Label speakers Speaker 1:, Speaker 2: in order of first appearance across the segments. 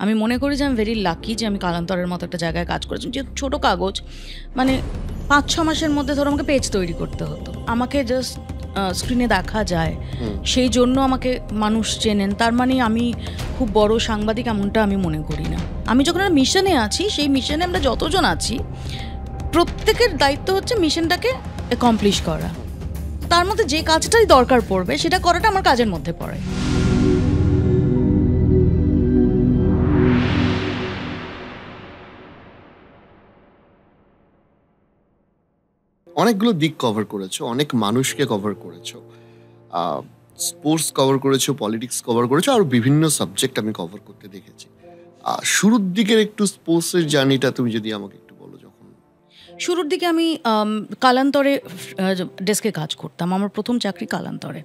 Speaker 1: আমি মনে করি যে আমি ভেরি লাকি যে আমি কালান্তরের মতো একটা জায়গায় কাজ করেছি, যে ছোটো কাগজ, মানে 5-6 মাসের মধ্যে ধরো আমাকে পেজ তৈরি করতে হতো, আমাকে জাস্ট স্ক্রিনে দেখা যায়, সেই জন্য আমাকে মানুষ চেনেন, তার মানে আমি খুব বড় সাংবাদিক এমনটা আমি মনে করি না। আমি যখন একটা মিশনে আছি, সেই মিশনে আমরা যতজন আছি প্রত্যেকের দায়িত্ব হচ্ছে মিশনটাকে অ্যাকমপ্লিশ করা, তার মধ্যে যে কাজটাই দরকার পড়বে সেটা করাটা আমার কাজের মধ্যে পড়ে।
Speaker 2: অনেকগুলো দিক কভার করেছো, অনেক মানুষকে কভার করেছো, স্পোর্টস কভার করেছো, পলিটিক্স কভার করেছো, আর বিভিন্ন সাবজেক্ট আমি কভার করতে দেখেছি। শুরুর দিকের একটু স্পোর্টসের জার্নিটা তুমি যদি আমাকে একটু বলো। যখন
Speaker 1: শুরুর দিকে আমি কালান্তরে ডেস্কে কাজ করতাম, আমার প্রথম চাকরি কালান্তরে,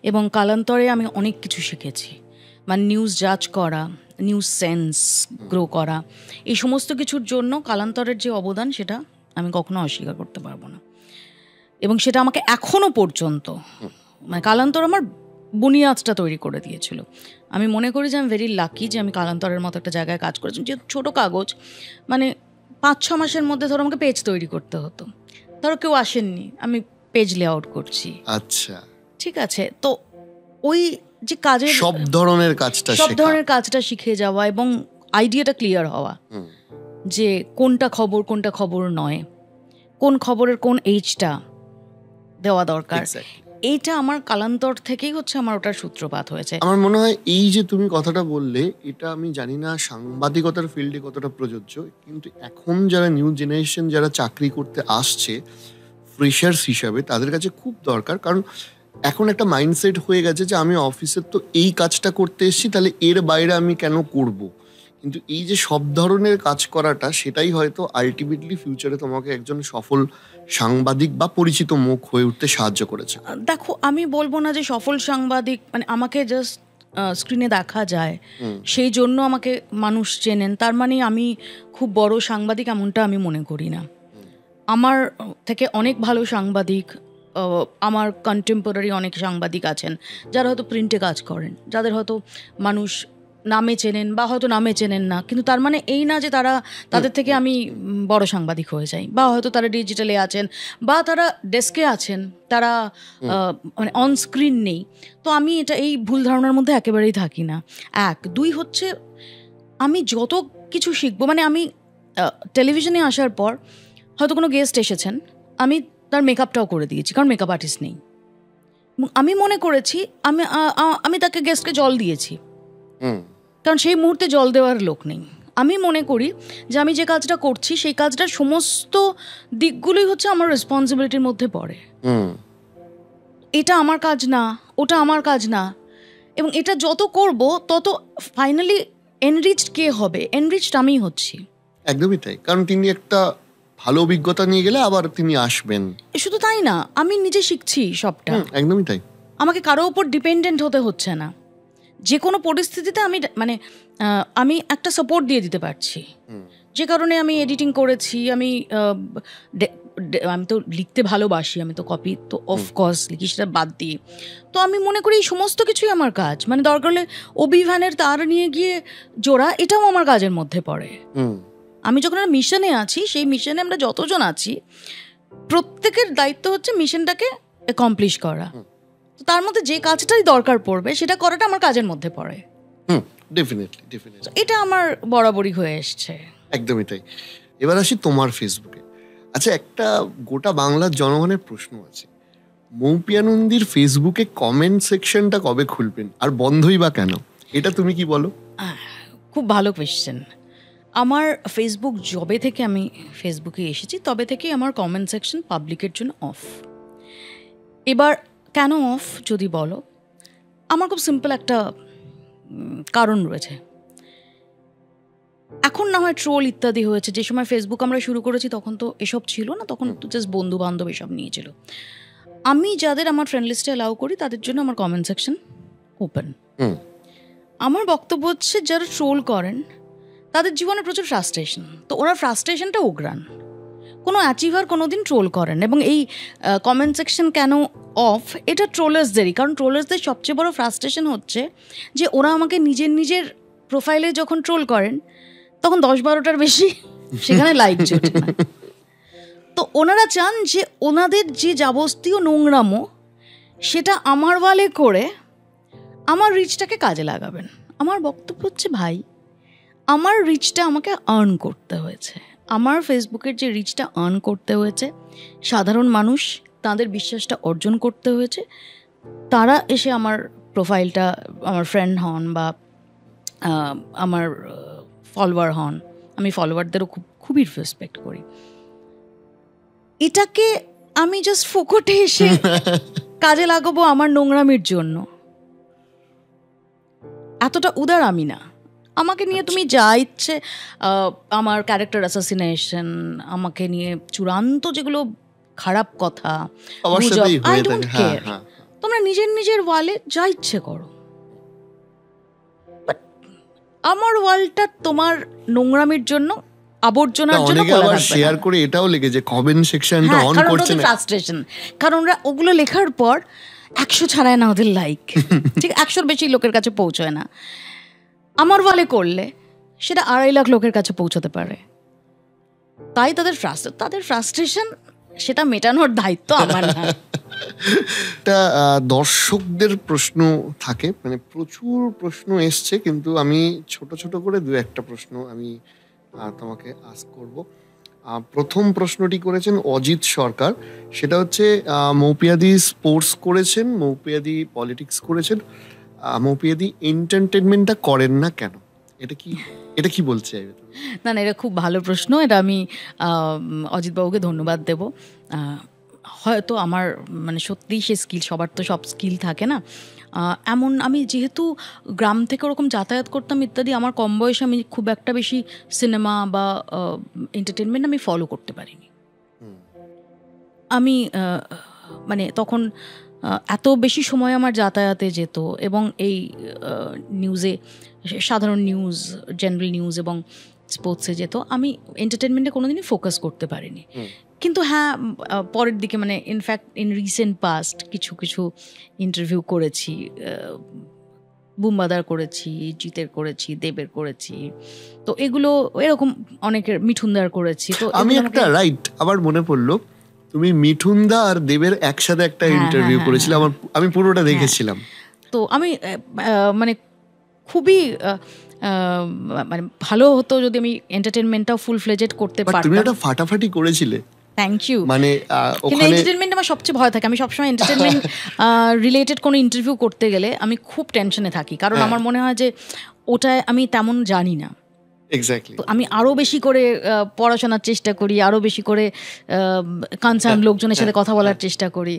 Speaker 1: এবং কালান্তরে আমি অনেক কিছু শিখেছি, মানে নিউজ জাজ করা, নিউজ সেন্স গ্রো করা, এই সমস্ত কিছুর জন্য কালান্তরের যে অবদান সেটা আমি কখনো অস্বীকার করতে পারবো না, এবং সেটা আমাকে এখনও পর্যন্ত, মানে কালান্তর আমার বুনিয়াদটা তৈরি করে দিয়েছিল। আমি মনে করি যে আমি ভেরি লাকি যে আমি কালান্তরের মতো একটা জায়গায় কাজ করেছি, যে ছোটো কাগজ, মানে 5-6 মাসের মধ্যে ধরো আমাকে পেজ তৈরি করতে হতো, ধরো কেউ আসেননি, আমি পেজ লেআউট করছি,
Speaker 2: আচ্ছা
Speaker 1: ঠিক আছে, তো ওই যে কাজের
Speaker 2: সব ধরনের কাজটা
Speaker 1: শিখে যাওয়া এবং আইডিয়াটা ক্লিয়ার হওয়া যে কোনটা খবর নয়, কোন খবরের কোন এইজটা দেওয়া দরকার, এইটা আমার কালান্তর থেকেই হচ্ছে আমার ওটার সূত্রপাত হয়েছে।
Speaker 2: আমার মনে হয় এই যে তুমি কথাটা বললে, এটা আমি জানি না সাংবাদিকতার ফিল্ডে কতটা প্রযোজ্য, কিন্তু এখন যারা নিউ জেনারেশন যারা চাকরি করতে আসছে ফ্রেশার্স হিসাবে, তাদের কাছে খুব দরকার। কারণ এখন একটা মাইন্ডসেট হয়ে গেছে যে আমি অফিসের তো এই কাজটা করতে এসেছি, তাহলে এর বাইরে আমি কেন করব। কিন্তু এই যে সব ধরনের কাজ করাটা, সেটাই হয়তো আলটিমেটলি ফিউচারে তোমাকে একজন সফল সাংবাদিক বা পরিচিত মুখ হয়ে উঠতে সাহায্য করেছে।
Speaker 1: দেখো, আমি বলবো না যে সফল সাংবাদিক, মানে আমাকে জাস্ট স্ক্রিনে দেখা যায়, সেই জন্য আমাকে মানুষ চেনেন, তার মানে আমি খুব বড় সাংবাদিক এমনটা আমি মনে করি না। আমার থেকে অনেক ভালো সাংবাদিক, আমার কন্টেম্পোরারি অনেক সাংবাদিক আছেন যারা হয়তো প্রিন্টে কাজ করেন, যাদের হয়তো মানুষ নামে চেনেন বা হয়তো নামে চেনেন না, কিন্তু তার মানে এই না যে তাদের থেকে আমি বড় সাংবাদিক হয়ে যাই, বা হয়তো তারা ডিজিটালে আছেন বা তারা ডেস্কে আছেন, তারা মানে অন স্ক্রিন নেই। তো আমি এই ভুল ধারণার মধ্যে একেবারেই থাকি না। 1, 2 হচ্ছে আমি যত কিছু শিখবো, মানে আমি টেলিভিশনে আসার পর হয়তো কোনো গেস্ট এসেছেন, আমি তার মেকআপটাও করে দিয়েছি, কারণ মেকআপ আর্টিস্ট নেই, এবং আমি মনে করেছি আমি তাকে গেস্টকে জল দিয়েছি, কারণ সেই মুহূর্তে জল দেওয়ার লোক নেই। আমি মনে করি যে আমি যে কাজটা করছি সেই কাজটার সমস্ত দিকগুলোই হচ্ছে আমার রেসপন্সিবিলিটির মধ্যে পড়ে। এটা আমার কাজ না, ওটা আমার কাজ না, এবং এটা যত করব তত ফাইনালি এনরিচড কে হবে? এনরিচড আমিই হচ্ছি।
Speaker 2: একদমই তাই, কারণ তিনি একটা ভালো অভিজ্ঞতা নিয়ে গেলে আবার তিনি আসবেন।
Speaker 1: শুধু তাই না, আমি নিজে শিখছি সবটা।
Speaker 2: একদমই তাই,
Speaker 1: আমাকে কারো উপর ডিপেন্ডেন্ট হতে হচ্ছে না। যে কোনো পরিস্থিতিতে আমি একটা সাপোর্ট দিয়ে দিতে পারছি, যে কারণে আমি এডিটিং করেছি। আমি তো লিখতে ভালোবাসি, আমি তো কপি তো অফকোর্স লিখি, সেটা বাদ দিয়ে। তো আমি মনে করি এই সমস্ত কিছুই আমার কাজ, মানে দরকার হলে অভিভানের তার নিয়ে গিয়ে জোড়া, এটাও আমার কাজের মধ্যে পড়ে। আমি যখন একটা মিশনে আছি, সেই মিশনে আমরা যতজন আছি প্রত্যেকের দায়িত্ব হচ্ছে মিশনটাকে অ্যাকমপ্লিশ করা, তার মধ্যে যে কাজটাই দরকার পড়বে সেটা করাটা আমার কাজের মধ্যে পড়ে।
Speaker 2: ডেফিনেটলি।
Speaker 1: এটা আমার বরাবরই হয়ে এসছে।
Speaker 2: একদমই তাই। এবার আসি তোমার ফেসবুকে। আচ্ছা, একটা গোটা বাংলার জনগণের প্রশ্ন আছে, মৌপিয়া নন্দীর ফেসবুকে কমেন্ট সেকশনটা কবে খুলবেন, আর বন্ধই বা কেন? এটা তুমি কি বলো?
Speaker 1: খুব ভালো কোয়েশ্চেন। আমার ফেসবুক যবে থেকে আমি ফেসবুকে এসেছি তবে থেকেই আমার কমেন্ট সেকশন পাবলিকের জন্য অফ। এবার কেন অফ যদি বলো, আমার খুব সিম্পল একটা কারণ রয়েছে। এখন না হয় ট্রোল ইত্যাদি হয়েছে, যে সময় ফেসবুক আমরা শুরু করেছি তখন তো এসব ছিল না, তখন তো জাস্ট বন্ধু বান্ধব এসব নিয়েছিল। আমি যাদের আমার ফ্রেন্ড লিস্টে অ্যালাউ করি তাদের জন্য আমার কমেন্ট সেকশন ওপেন। আমার বক্তব্য হচ্ছে, যারা ট্রোল করেন তাদের জীবনে প্রচুর ফ্রাস্ট্রেশন, তো ওরা ফ্রাস্ট্রেশনটা উগরান, কোনো অ্যাচিভার কোনো দিন ট্রোল করেন। এবং এই কমেন্ট সেকশন কেন অফ, এটা ট্রোলার্সদেরই, কারণ ট্রোলার্সদের সবচেয়ে বড় ফ্রাস্ট্রেশন হচ্ছে যে ওরা আমাকে নিজের প্রোফাইলে যখন ট্রোল করেন তখন 10-12টার বেশি সেখানে লাইক জোটে না। তো ওনারা চান যে ওনাদের যে যাবতীয় নোংরামো সেটা আমার ওয়ালে করে আমার রিচটাকে কাজে লাগাবেন। আমার বক্তব্য হচ্ছে, ভাই আমার রিচটা আমাকে আর্ন করতে হয়েছে, আমার ফেসবুকের যে রিচটা আর্ন করতে হয়েছে, সাধারণ মানুষ তাদের বিশ্বাসটা অর্জন করতে হয়েছে, তারা এসে আমার প্রোফাইলটা, আমার ফ্রেন্ড হন বা আমার ফলোয়ার হন, আমি ফলোয়ারদেরও খুবই রেসপেক্ট করি। এটাকে আমি জাস্ট ফোকটে এসে কাজে লাগাবো আমার নোংরামির জন্য, এতটা উদার আমি না। আমাকে নিয়ে তুমি যা ইচ্ছে, আমার ক্যারেক্টার অ্যাসাসিনেশন, আমাকে নিয়ে চূড়ান্ত যেগুলো খারাপ কথা, আই ডোন্ট কেয়ার। তোমরা নিজের ওয়ালে যা ইচ্ছে করো, বাট আমার ওয়ালটা তোমার নোংরামির জন্য, আবর্জনার জন্য
Speaker 2: শেয়ার করে এটাও লিখে যে কমেন্ট সেকশনটা অন করছে না,
Speaker 1: ফ্রাস্ট্রেশন। কারণ ওরা ওগুলো লেখার পর 100 ছাড়ায় না ওদের লাইক, ঠিক 100-র বেশি লোকের কাছে পৌঁছয় না। আমার ওয়ালে করলে সেটা 2.5 লাখ লোকের কাছে পৌঁছতে পারে। তাই তাদের ফ্রাস্ট্রেশন সেটা মেটানোর দায়িত্ব আমার না।
Speaker 2: দর্শকদের প্রশ্ন থাকে, মানে প্রচুর প্রশ্ন এসছে, কিন্তু আমি ছোট ছোট করে 2-1টা প্রশ্ন আমি তোমাকে আস্ক করব। প্রথম প্রশ্নটি করেছেন অজিত সরকার, সেটা হচ্ছে মৌপিয়াদি স্পোর্টস করেছেন, মৌপিয়াদি পলিটিক্স করেছেন, মৌপিয়াদি এন্টারটেনমেন্টটা করেন না কেন? এটা কি বলছে?
Speaker 1: না, এটা খুব ভালো প্রশ্ন। এটা আমি অজিতবাবুকে ধন্যবাদ দেব। হয়তো আমার মানে সত্যিই সে স্কিল, সবার তো সব স্কিল থাকে না। এমন আমি যেহেতু গ্রাম থেকে ওরকম যাতায়াত করতাম ইত্যাদি, আমার কম বয়সে আমি খুব একটা বেশি সিনেমা বা এন্টারটেনমেন্ট আমি ফলো করতে পারিনি। আমি মানে তখন এত বেশি সময় আমার যাতায়াতে যেত, এবং এই নিউজে, সাধারণ নিউজ, জেনারেল নিউজ এবং স্পোর্টসে যেত, আমি এন্টারটেনমেন্টে কোনোদিনই ফোকাস করতে পারিনি। কিন্তু হ্যাঁ, পরের দিকে মানে ইনফ্যাক্ট ইন রিসেন্ট পাস্ট কিছু ইন্টারভিউ করেছি, বুম্বাদার করেছি, জিতের করেছি, দেবের করেছি, তো এগুলো এরকম অনেকের, মিঠুনদার করেছি। তো
Speaker 2: আমি একটা আবার মনে পড়লো, তুমি মিঠুনদা আর দেবের একসাথে একটা ইন্টারভিউ করেছিলে, আমি পুরোটা দেখেছিলাম।
Speaker 1: তো আমি মানে খুবই মানে ভালো হতো যদি আমি এন্টারটেনমেন্টটাও ফুল ফ্লেজেড করতে পারতাম।
Speaker 2: তুমি এটা ফাটাফাটি করেছিলে।
Speaker 1: Thank you.
Speaker 2: মানে
Speaker 1: কিন্তু এন্টারটেনমেন্ট আমার সবচেয়ে ভয় থাকে। আমি সবসময় এন্টারটেনমেন্ট রিলেটেড কোনো ইন্টারভিউ করতে গেলে আমি খুব টেনশনে থাকি, কারণ আমার মনে হয় যে ওটায় আমি তেমন জানি না।
Speaker 2: এক্স্যাক্টলি।
Speaker 1: আমি আরও বেশি করে পড়াশোনার চেষ্টা করি, আরও বেশি করে কনসার্ন লোকজনের সাথে কথা বলার চেষ্টা করি,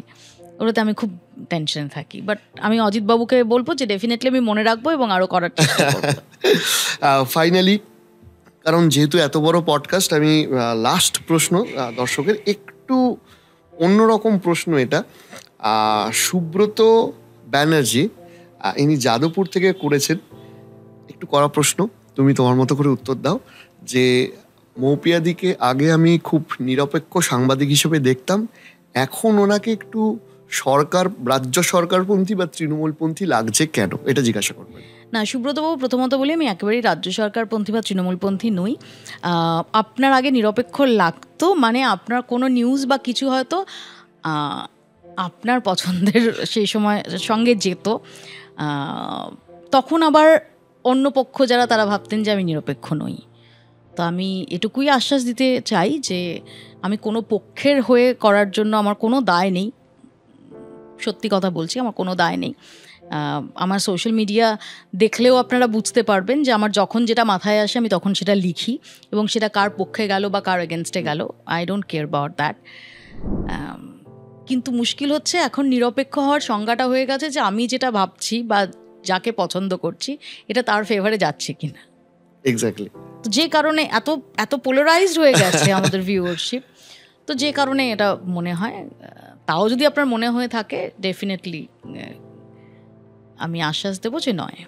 Speaker 1: ওটাতে আমি খুব টেনশনে থাকি। বাট আমি অজিতবাবুকে বলবো যে ডেফিনেটলি আমি মনে রাখবো এবং আরও করার চেষ্টা করবো।
Speaker 2: ফাইনালি, কারণ যেহেতু এত বড় পডকাস্ট, আমি লাস্ট প্রশ্ন দর্শকের একটু অন্যরকম প্রশ্ন এটা। সুব্রত ব্যানার্জি, ইনি যাদবপুর থেকে করেছেন, একটু করা প্রশ্ন, তুমি তোমার মতো করে উত্তর দাও। যে মৌপিয়াদিকে আগে আমি খুব নিরপেক্ষ সাংবাদিক হিসেবে দেখতাম, এখন ওনাকে একটু রাজ্য সরকারপন্থী বা তৃণমূলপন্থী লাগছে কেন, এটা জিজ্ঞাসা করবেন।
Speaker 1: না, সুব্রতবাবু, প্রথমত বলি আমি একেবারেই রাজ্য সরকারপন্থী বা তৃণমূলপন্থী নই। আপনার আগে নিরপেক্ষ লাগতো মানে আপনার কোনো নিউজ বা কিছু হয়তো আপনার পছন্দের সেই সময় সঙ্গে যেত, তখন আবার অন্য পক্ষ যারা, তারা ভাবতেন যে আমি নিরপেক্ষ নই। তো আমি এটুকুই আশ্বাস দিতে চাই যে আমি কোনো পক্ষের হয়ে করার জন্য আমার কোনো দায় নেই। সত্যি কথা বলছি, আমার কোনো দায় নেই। আমার সোশ্যাল মিডিয়া দেখলেও আপনারা বুঝতে পারবেন যে আমার যখন যেটা মাথায় আসে আমি তখন সেটা লিখি, এবং সেটা কার পক্ষে গেল বা কার এগেনস্টে গেল, I don't care about that. কিন্তু মুশকিল হচ্ছে এখন নিরপেক্ষ হওয়ার সংজ্ঞাটা হয়ে গেছে যে আমি যেটা ভাবছি বা যাকে পছন্দ করছি এটা তার ফেভারে যাচ্ছে কিনা।
Speaker 2: এক্স্যাক্টলি।
Speaker 1: তো যে কারণে এত পোলারাইজড হয়ে গেছে আমাদের ভিউয়ারশিপ, তো যে কারণে এটা মনে হয়। তাও যদি আপনার মনে হয়ে থাকে, ডেফিনেটলি আমি আশ্বাস দেবো যে নয়।